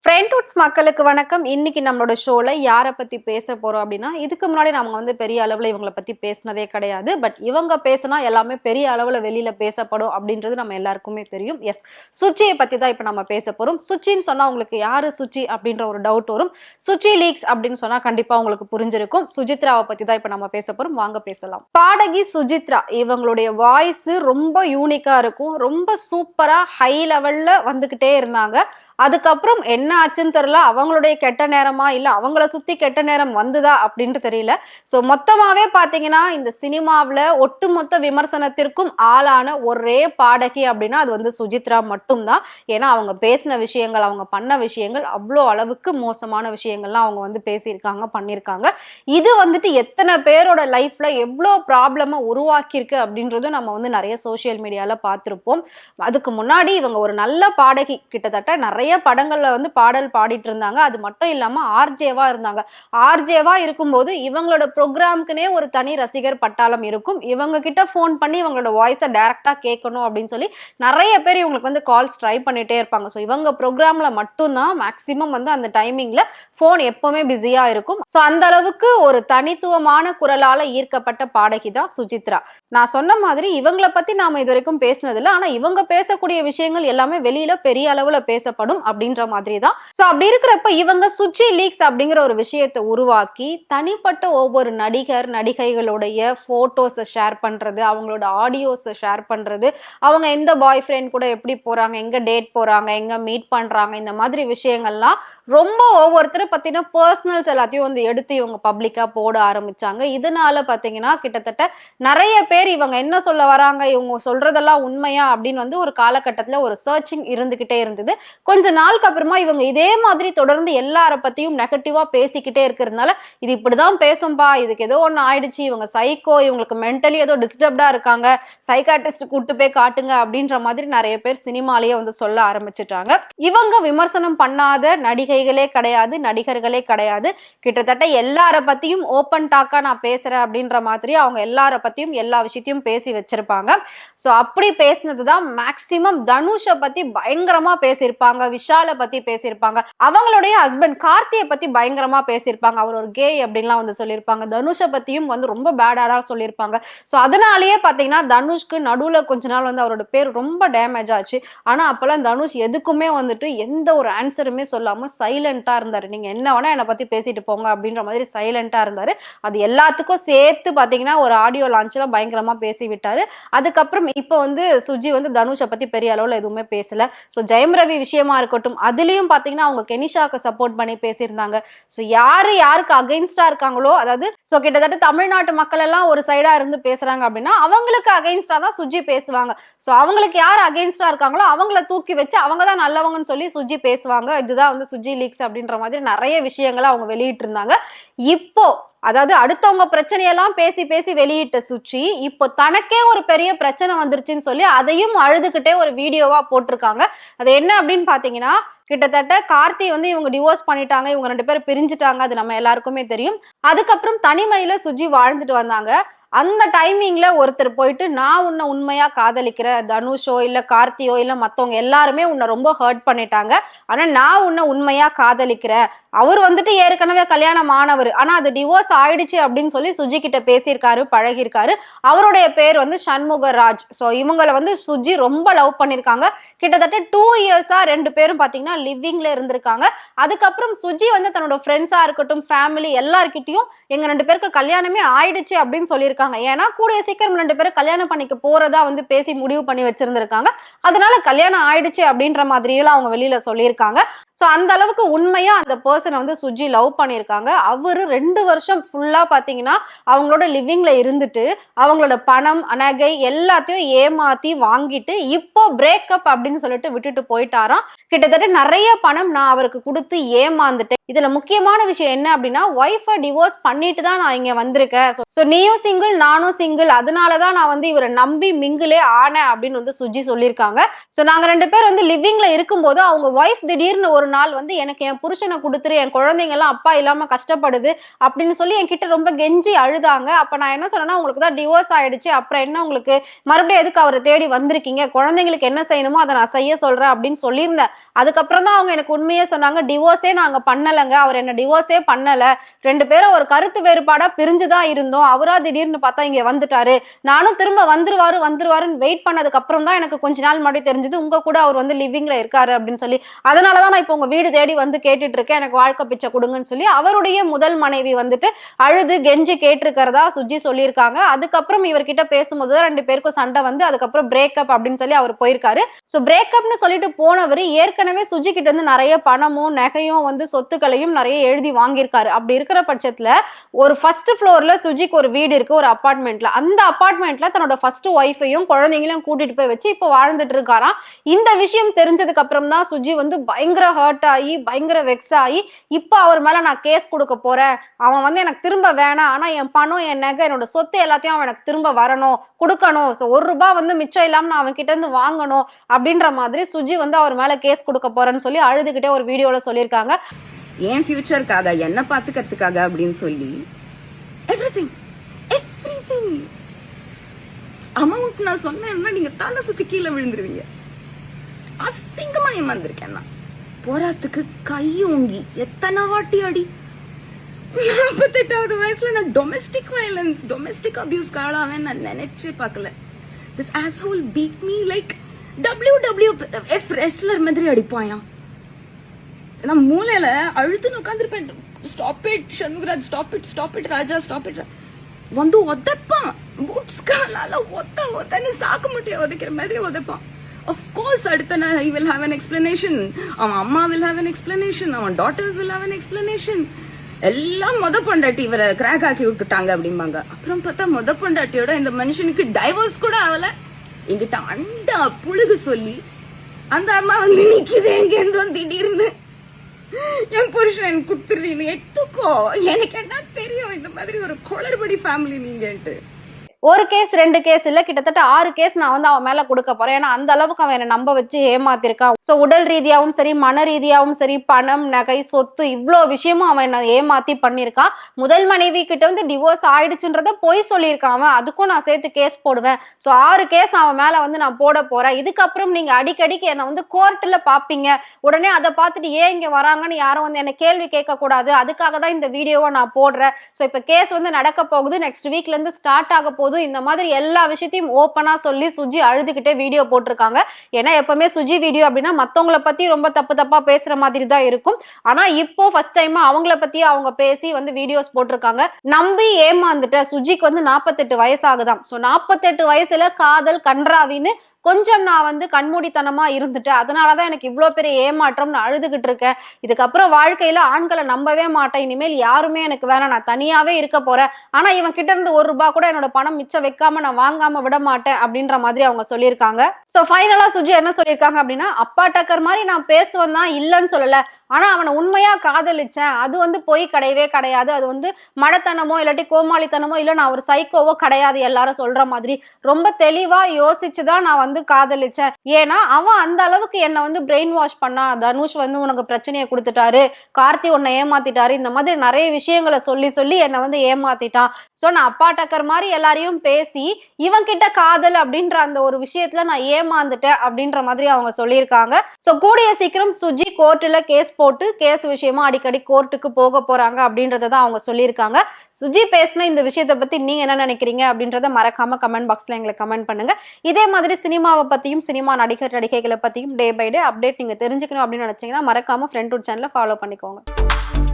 ஃப்ரெண்ட்வுட்ஸ் மக்களுக்கு வணக்கம். இன்னைக்கு நம்மளோட ஷோல யாரை பத்தி பேச போறோம் அப்படின்னா, இதுக்கு முன்னாடி நம்ம வந்து பெரிய அளவுல இவங்கள பத்தி பேசினதே கிடையாது. பட் இவங்க பேசினா எல்லாமே பெரிய அளவுல வெளியில பேசப்படும் அப்படின்றது நம்ம எல்லாருக்குமே தெரியும். எஸ், சுச்சியை பத்தி தான் இப்ப நம்ம பேச போறோம். சுச்சின்னு சொன்னா உங்களுக்கு யாரு சுச்சி அப்படின்ற ஒரு டவுட் வரும். சுச்சி லீக்ஸ் அப்படின்னு சொன்னா கண்டிப்பா உங்களுக்கு புரிஞ்சிருக்கும். சுஜித்ராவை பத்தி தான் இப்ப நம்ம பேச போறோம். வாங்க பேசலாம். பாடகி சுஜித்ரா இவங்களுடைய வாய்ஸ் ரொம்ப யூனிக்கா இருக்கும். ரொம்ப சூப்பரா ஹை லெவல்ல வந்துகிட்டே இருந்தாங்க. அதுக்கப்புறம் என்ன ஆச்சுன்னு தெரியல. அவங்களுடைய கெட்ட நேரமா இல்ல அவங்கள சுத்தி கெட்ட நேரம் வந்துதா அப்படின்னு தெரியல. சோ மொத்தமாவே பாத்தீங்கன்னா இந்த சினிமாவில ஒட்டுமொத்த விமர்சனத்திற்கும் ஆளான ஒரே பாடகி அப்படின்னா அது வந்து சுஜித்ரா மட்டும்தான். ஏன்னா அவங்க பேசின விஷயங்கள், அவங்க பண்ண விஷயங்கள் அவ்வளோ அளவுக்கு மோசமான விஷயங்கள்லாம் அவங்க வந்து பேசியிருக்காங்க, பண்ணியிருக்காங்க. இது வந்துட்டு எத்தனை பேரோட லைஃப்ல எவ்வளோ ப்ராப்ளமை உருவாக்கியிருக்கு அப்படின்றதும் நம்ம வந்து நிறைய சோசியல் மீடியால பார்த்திருப்போம். அதுக்கு முன்னாடி இவங்க ஒரு நல்ல பாடகி, கிட்டத்தட்ட நிறைய படங்கள்ல வந்து பாடல் பாடிட்டு இருந்தாங்க. அது மட்டும் இல்லாம ஆர்ஜேவா இருந்தாங்க. ஆர்ஜேவா இருக்கும்போது இவங்களோட ப்ரோக்ராம்க்குனே ஒரு தனி ரசிகர் பட்டாளம் இருக்கும். இவங்க கிட்ட போன் பண்ணி இவங்களோட வாய்ஸை டைரக்டா கேட்கணும் அப்படின்னு சொல்லி நிறைய பேர் இவங்களுக்கு வந்து கால்ஸ் ட்ரை பண்ணிட்டே இருப்பாங்க. ஸோ இவங்க ப்ரோக்ராம்ல மட்டும்தான் மேக்சிமம் வந்து அந்த டைமிங்ல போன் எப்பவுமே பிஸியா இருக்கும். ஸோ அந்த அளவுக்கு ஒரு தனித்துவமான குரலால ஈர்க்கப்பட்ட பாடகி தான் சுஜித்ரா. நான் சொன்ன மாதிரி இவங்களை பத்தி நாம இது வரைக்கும் பேசினதில்லை. ஆனா இவங்க பேசக்கூடிய விஷயங்கள் எல்லாமே வெளியில பெரிய அளவுல பேசப்படும் அப்படின்ற மாதிரி தான். சோ அப்படி இருக்கிறப்ப இவங்க சுச்சி லீக்ஸ் அப்படிங்கிற ஒரு விஷயத்தை உருவாக்கி தனிப்பட்ட ஒவ்வொரு நடிகர் நடிகைகளுடைய போட்டோஸை ஷேர் பண்றது, அவங்களோட ஆடியோஸை ஷேர் பண்றது, அவங்க எந்த பாய் ஃப்ரெண்ட் கூட எப்படி போறாங்க, எங்க டேட் போறாங்க, எங்க மீட் பண்றாங்க, இந்த மாதிரி விஷயங்கள்லாம் ரொம்ப ஒவ்வொருத்தரும் பத்தின பர்சனல்ஸ் எல்லாத்தையும் வந்து எடுத்து இவங்க பப்ளிக்கா போட ஆரம்பிச்சாங்க. இதனால பாத்தீங்கன்னா கிட்டத்தட்ட நிறைய பேர் இவங்க என்ன சொல்ல வராங்க, இவங்க சொல்றதெல்லாம் உண்மையா அப்படின்னு வந்து ஒரு காலகட்டத்துல ஒரு சர்ச்சிங் இருந்துகிட்டே இருந்தது. கொஞ்ச நாளுக்கு அப்புறமா இவங்க இதே மாதிரி தொடர்ந்து எல்லார பத்தியும் நெகட்டிவா பேசிக்கிட்டே இருக்கிறதுனால இது இப்படிதான் பேசும்பா, இதுக்கு ஏதோ ஒண்ணு ஆயிடுச்சு, இவங்க சைக்கோ, இவங்களுக்கு மென்டலி ஏதோ டிஸ்டர்ப்டா இருக்காங்க, சைக்காட்ரிஸ்ட் கூட்டு போய் காட்டுங்க அப்படின்ற மாதிரி நிறைய பேர் சினிமாலேயே வந்து சொல்ல ஆரம்பிச்சுட்டாங்க. இவங்க விமர்சனம் பண்ணாத நடிகைகளே கிடையாது, நடிகர்களே கிடையாது. கிட்டத்தட்ட எல்லார பத்தியும் ஓப்பன் டாக்கா நான் பேசுறேன் அப்படின்ற மாதிரி அவங்க எல்லார பத்தியும் எல்லா விஷயத்தையும் பேசி வச்சிருப்பாங்க. சோ அப்படி பேசினதுதான் மேக்சிமம் தனுஷை பத்தி பயங்கரமா பேசியிருப்பாங்க, விஷாலை பத்தி பேசியிருப்பாங்க, அவங்களுடைய ஹஸ்பண்ட் கார்த்தியை பத்தி பயங்கரமா பேசியிருப்பாங்க, அவர் ஒரு கே அப்படின்லாம் வந்து சொல்லியிருப்பாங்க. தனுஷை பத்தியும் வந்து ரொம்ப பேடாடா சொல்லியிருப்பாங்க. ஸோ அதனாலேயே பார்த்தீங்கன்னா தனுஷ்க்கு நடுவில் கொஞ்ச நாள் வந்து அவரோட பேர் ரொம்ப டேமேஜ் ஆச்சு. ஆனால் அப்போல்லாம் தனுஷ் எதுக்குமே வந்துட்டு எந்த ஒரு ஆன்சருமே சொல்லாமல் சைலண்டாக இருந்தார். நீங்கள் என்ன வேணா என்னை பற்றி பேசிட்டு போங்க அப்படின்ற மாதிரி சைலண்டாக இருந்தார். அது எல்லாத்துக்கும் சேர்த்து பார்த்தீங்கன்னா ஒரு ஆடியோ லான்ச்சில் பயங்கரமாக பேசி விட்டார். அதுக்கப்புறம் இப்போ வந்து சுஜி வந்து தனுஷை பற்றி பெரிய அளவில் எதுவுமே பேசலை. ஸோ ஜெயம் ரவி விஷயமா இருக்கட்டும், அதுலயும் பாத்தீங்கன்னா அவங்க கெனிஷாக்கு சப்போர்ட் பண்ணி பேசியிருந்தாங்க. சோ யாருக்கு அகைன்ஸ்டா இருக்காங்களோ, அதாவது சோ கிட்டத்தட்ட தமிழ்நாட்டு மக்கள் எல்லாம் ஒரு சைடா இருந்து பேசுறாங்க அப்படின்னா அவங்களுக்கு அகைன்ஸ்டா தான் சுஜி பேசுவாங்க. சோ அவங்களுக்கு யார் அகைன்ஸ்டா இருக்காங்களோ அவங்கள தூக்கி வச்சு அவங்க தான் நல்லவங்கன்னு சொல்லி சுஜி பேசுவாங்க. இதுதான் வந்து சுஜி லீக்ஸ் அப்படின்ற மாதிரி நிறைய விஷயங்களை அவங்க வெளியிட்டு இருந்தாங்க. இப்போ அதாவது அடுத்தவங்க பிரச்சனையெல்லாம் பேசி பேசி வெளியிட்ட சுச்சி இப்போ தனக்கே ஒரு பெரிய பிரச்சனை வந்துருச்சுன்னு சொல்லி அதையும் அழுதுகிட்டே ஒரு வீடியோவா போட்டிருக்காங்க. அது என்ன அப்படின்னு பாத்தீங்கன்னா, கிட்டத்தட்ட கார்த்தி வந்து இவங்க டிவோர்ஸ் பண்ணிட்டாங்க, இவங்க 2 பேரும் பிரிஞ்சுட்டாங்க, அது நம்ம எல்லாருக்குமே தெரியும். அதுக்கப்புறம் தனிமையில சுஜி வாழ்ந்துட்டு வந்தாங்க. அந்த டைமிங்ல ஒருத்தர் போயிட்டு நான் உன்னை உண்மையா காதலிக்கிறேன், தனுஷோ இல்ல கார்த்தியோ இல்ல மத்தவங்க எல்லாருமே உன்னை ரொம்ப ஹர்ட் பண்ணிட்டாங்க, ஆனா நான் உன்னை உண்மையா காதலிக்கிறேன், அவர் வந்துட்டு ஏற்கனவே கல்யாணம் ஆனவர், ஆனா அது டிவோர்ஸ் ஆயிடுச்சு அப்படின்னு சொல்லி சுஜி கிட்ட பேசியிருக்காரு, பழகிருக்காரு. அவருடைய பேர் வந்து சண்முகராஜ். ஸோ இவங்களை வந்து சுஜி ரொம்ப லவ் பண்ணிருக்காங்க. கிட்டத்தட்ட 2 இயர்ஸா 2 பேரும் பாத்தீங்கன்னா லிவிங்ல இருந்திருக்காங்க. அதுக்கப்புறம் சுஜி வந்து தன்னோட ஃப்ரெண்ட்ஸா இருக்கட்டும், ஃபேமிலி எல்லார்கிட்டையும் எங்க 2 பேருக்கு கல்யாணமே ஆயிடுச்சு அப்படின்னு சொல்லியிருக்காங்க. ஏன்னா கூடிய சீக்கிரம் 2 பேரும் கல்யாணம் பண்ணிக்க போறதா வந்து பேசி முடிவு பண்ணி வச்சிருந்திருக்காங்க. அதனால கல்யாணம் ஆயிடுச்சு அப்படின்ற மாதிரியெல்லாம் அவங்க வெளியில சொல்லியிருக்காங்க. சோ அந்த அளவுக்கு உண்மையா அந்த பர்சனை வந்து சுஜி லவ் பண்ணியிருக்காங்க. அவரு 2 வருஷம் ஃபுல்லா பாத்தீங்கன்னா அவங்களோட லிவிங்ல இருந்துட்டு அவங்களோட பணம் நகை எல்லாத்தையும் ஏமாத்தி வாங்கிட்டு இப்போ பிரேக்கப் அப்படின்னு சொல்லிட்டு விட்டுட்டு போயிட்டாராம். கிட்டத்தட்ட நிறைய பணம் நான் அவருக்கு கொடுத்து ஏமாந்துட்டேன், இதுல முக்கியமான விஷயம் என்ன அப்படின்னா, ஒய்ஃபை டிவோர்ஸ் பண்ணிட்டு தான் நான் இங்க வந்திருக்கேன். சோ நீயும் சிங்கிள், நானும் சிங்கிள், அதனாலதான் நான் வந்து இவரை நம்பி மிங்கிளே ஆனேன் அப்படின்னு வந்து சுஜி சொல்லியிருக்காங்க. சோ நாங்க 2 பேர் வந்து லிவிங்ல இருக்கும்போது அவங்க ஒய்ஃப் திடீர்னு ஒரு நாள் வந்து எனக்கு என் புருஷனை கொடுத்துரு, என் குழந்தைங்க எல்லாம் அப்பா இல்லாம கஷ்டப்படுது அப்படின்னு சொல்லி என்கிட்ட ரொம்ப கெஞ்சி அழுதாங்க. அப்ப நான் என்ன சொன்னேன்னா, உங்களுக்கு தான் டிவோர்ஸ் ஆயிடுச்சு, அப்புறம் என்ன உங்களுக்கு மறுபடியும் எதுக்கு அவரை தேடி வந்திருக்கீங்க, குழந்தைங்களுக்கு என்ன செய்யணுமோ அதை நான் செய்ய சொல்றேன் அப்படின்னு சொல்லியிருந்தேன். அதுக்கப்புறம் தான் அவங்க எனக்கு உண்மையே சொன்னாங்க, டிவோர்ஸே நாங்க பண்ணலங்க, அவர் என்ன டிவோர்ஸே பண்ணல, 2 பேரும் ஒரு கருத்து வேறுபாடா பிரிஞ்சுதான் இருந்தோம், அவரா திடீர்னு பார்த்தா இங்க வந்துட்டாரு, நானும் திரும்ப வந்துருவாருன்னு வெயிட் பண்ணதுக்கு அப்புறம் தான் எனக்கு கொஞ்ச நாள் முன்னாடி தெரிஞ்சது உங்க கூட அவர் வந்து லிவிங்ல இருக்காரு அப்படின்னு சொல்லி. அதனாலதான் நான் இப்போ உங்க வீடு தேடி வந்து கேட்டுட்டு இருக்கேன், எனக்கு வாழ்க்கை பிச்சை கொடுங்கன்னு சொல்லி அவருடைய முதல் மனைவி வந்துட்டு அழுது கெஞ்சி கேட்டிருக்கிறதா சுஜி சொல்லியிருக்காங்க. அதுக்கப்புறம் இவர்கிட்ட பேசும்போது 2 பேருக்கும் சண்டை வந்து அதுக்கப்புறம் பிரேக்கப் அப்படின்னு சொல்லி அவர் போயிருக்காரு. சோ பிரேக்கப்னு சொல்லிட்டு போனவர் ஏற்கனவே சுஜி கிட்ட இருந்து நிறைய பணமும் நகையும் வந்து சொத்துக்களையும் நிறைய எழுதி வாங்கியிருக்காரு. அப்படி இருக்கிற பட்சத்துல ஒரு ஃபர்ஸ்ட் ஃப்ளோர்ல சுஜிக்கு ஒரு வீடு இருக்கு, ஒரு அபார்ட்மெண்ட்ல. அந்த அபார்ட்மெண்ட்ல தன்னோட ஃபர்ஸ்ட் ஒய்ஃபையும் குழந்தைங்களையும் கூட்டிட்டு போய் வச்சு இப்போ வாழ்ந்துட்டு இருக்காராம். இந்த விஷயம் தெரிஞ்சதுக்கு அப்புறம் தான் சுஜி வந்து பயங்கர ஹர்ட் ஆகி பயங்கர வெக்ஸ் ஆகி இப்போ அவர் மேல நான் கேஸ் கொடுக்க போறேன், அவன் வந்து எனக்கு திரும்ப வேணாம், ஆனா என் பணம் என் நகை என்னோட சொத்து எல்லாத்தையும் அவன் எனக்கு திரும்ப வரணும் கொடுக்கணும், ஸோ ₹1 வந்து மிச்சம் இல்லாம நான் அவன் கிட்ட இருந்து வாங்கணும் அப்படின்ற மாதிரி சுஜி வந்து அவர் மேல கேஸ் கொடுக்க போறேன்னு சொல்லி அழுதுகிட்டே ஒரு வீடியோல சொல்லியிருக்காங்க. என் ஃபியூச்சருக்காக என்ன பாத்துக்கிறதுக்காக அப்படின்னு சொல்லி எவ்ரிதிங் அமௌண்ட் நான் சொன்னேன்னா நீங்க தலை சுத்தி கீழே விழுந்துருவீங்க. அசிங்கமா ஏமாந்திருக்கேன் நான். போராத்துக்கு கை ஓங்கி எத்தனை வாட்டி அடி. 48வது வயசுல நான் டொமெஸ்டிக் வயலன்ஸ் டொமெஸ்டிக் அபியூஸ்க்கு ஆளாவேன் நான் நினைச்சே பார்க்கல. This asshole beat me like WWF wrestler மாதிரி அடிப்பாயா. நான் மூலையில அழுத்துன்னு உட்காந்துருப்பேன். Stop it Shanmugaraj, stop it Raja, stop it. வந்து உதைப்பான் பூட்ஸ் காலால ஒத்தன்னு சாக்கு முட்டையை உதைக்கிற மாதிரி உதைப்பான். Of course அடுத்த நாள் he will have an explanation, அவன் அம்மா will have an explanation, அவன் daughters will have an explanation. எல்லாம் மொத பொண்டாட்டி இவரை கிராக் ஆக்கி விட்டுட்டாங்க அப்படிம்பாங்க. அப்புறம் பார்த்தா மொத பொண்டாட்டியோட இந்த மனுஷனுக்கு டைவோர்ஸ் கூட ஆகல. என்கிட்ட அண்டா புழுகு சொல்லி அந்த அம்மா வந்து நிக்குது எங்க இருந்தோம் திடீர்னு என் புருஷன் எனக்கு கொடுத்துடுறீன்னு எடுத்துக்கோ. எனக்கு என்ன தெரியும் இந்த மாதிரி ஒரு குளறுபடி ஃபேமிலி நீங்கன்ட்டு. ஒரு கேஸ் 2 கேஸ் இல்ல, கிட்டத்தட்ட 6 கேஸ் நான் வந்து அவன் மேல கொடுக்க போறேன். ஏன்னா அந்த அளவுக்கு அவன் என்ன நம்ப வச்சு ஏமாத்திருக்கான். சோ உடல் ரீதியாவும் சரி மன ரீதியாவும் சரி பணம் நகை சொத்து இவ்வளோ விஷயமும் அவன் என்ன ஏமாத்தி பண்ணிருக்கான். முதல் மனைவி கிட்ட வந்து டிவோர்ஸ் ஆயிடுச்சுன்றத பொய் சொல்லியிருக்கான் அவன். அதுக்கும் நான் சேர்த்து கேஸ் போடுவேன். சோ 6 கேஸ் அவன் மேல வந்து நான் போட போறேன். இதுக்கப்புறம் நீங்க அடிக்கடிக்கு என்ன வந்து கோர்ட்ல பாப்பீங்க. உடனே அதை பார்த்துட்டு ஏன் இங்க வராங்கன்னு யாரும் வந்து என்ன கேள்வி கேட்க கூடாது. அதுக்காக தான் இந்த வீடியோவை நான் போடுறேன். சோ இப்ப கேஸ் வந்து நடக்க போகுது, நெக்ஸ்ட் வீக்ல இருந்து ஸ்டார்ட் ஆக போகுது. இந்த மாதிரி எல்லா விஷயத்தையும் ஓப்பனா சொல்லி சுஜி அழுதுகிட்டே வீடியோ போட்டிருக்காங்க. ஏன்னா எப்பவுமே சுஜி வீடியோ அப்படின்னா மத்தவங்களை பத்தி ரொம்ப தப்பா பேசுற மாதிரி தான் இருக்கும். ஆனா இப்போ ஃபர்ஸ்ட் டைமா அவங்கள பத்தி அவங்க பேசி வந்து வீடியோஸ் போட்டிருக்காங்க. நம்பி ஏமாந்துட்ட சுஜிக்கு வந்து 48 வயசு ஆகுதாம். சோ 48 வயசுல காதல் கன்றாவின்னு கொஞ்சம் நான் வந்து கண்மூடித்தனமா இருந்துட்டேன், அதனாலதான் எனக்கு இவ்வளவு பெரிய ஏமாற்றம், நான் அழுதுகிட்டு இருக்கேன். இதுக்கப்புறம் வாழ்க்கையில ஆண்களை நம்பவே மாட்டேன், இனிமேல் யாருமே எனக்கு வேணாம், நான் தனியாவே இருக்க போறேன். ஆனா இவன் கிட்ட இருந்து ₹1 கூட என்னோட பணம் மிச்சம் வைக்காம நான் வாங்காம விட மாட்டேன் அப்படின்ற மாதிரி அவங்க சொல்லியிருக்காங்க. சோ ஃபைனலா சுஜி என்ன சொல்லியிருக்காங்க அப்படின்னா, அப்பா டக்கர் மாதிரி நான் பேசுவேன் தான், இல்லைன்னு சொல்லல, ஆனா அவனை உண்மையா காதலிச்சேன், அது வந்து பொய் கிடையவே கிடையாது, அது வந்து மடத்தனமோ இல்லாட்டி கோமாளித்தனமோ இல்ல நான் ஒரு சைக்கோவோ கிடையாது எல்லாரும் சொல்ற மாதிரி. ரொம்ப தெளிவா யோசிச்சுதான் நான் வந்து காதலிச்சேன். ஏன்னா அவன் அந்த அளவுக்கு என்ன வந்து பிரெயின் வாஷ் பண்ணா. தனுஷ் வந்து உனக்கு பிரச்சனையை கொடுத்துட்டாரு, கார்த்தி உன்னை ஏமாத்திட்டாரு, இந்த மாதிரி நிறைய விஷயங்களை சொல்லி என்னை வந்து ஏமாத்திட்டான். சோ நான் அப்பா டக்கர் மாதிரி எல்லாரையும் பேசி இவன் கிட்ட காதல் அப்படின்ற அந்த ஒரு விஷயத்துல நான் ஏமாந்துட்டேன் அப்படின்ற மாதிரி அவங்க சொல்லியிருக்காங்க. சோ கூடிய சீக்கிரம் சுஜி கோர்ட்டுல கேஸ் போட்டு கேஸ் விஷயமா அடிக்கடி கோர்ட்டுக்கு போக போறாங்க அப்படின்றத தான் அவங்க சொல்லியிருக்காங்க. சுஜி பேசின இந்த விஷயத்தை பத்தி நீங்க என்ன நினைக்கிறீங்க அப்படின்றத மறக்காம கமெண்ட் பாக்ஸ்ல எங்களுக்கு கமெண்ட் பண்ணுங்க. இதே மாதிரி சினிமாவை பத்தியும் சினிமா நடிகைகளை பத்தியும் டே பை டே அப்டேட் நீங்க தெரிஞ்சுக்கணும் அப்படின்னு நினைச்சீங்கன்னா மறக்காம ஃப்ரெண்ட் சேனலை ஃபாலோ பண்ணிக்கோங்க.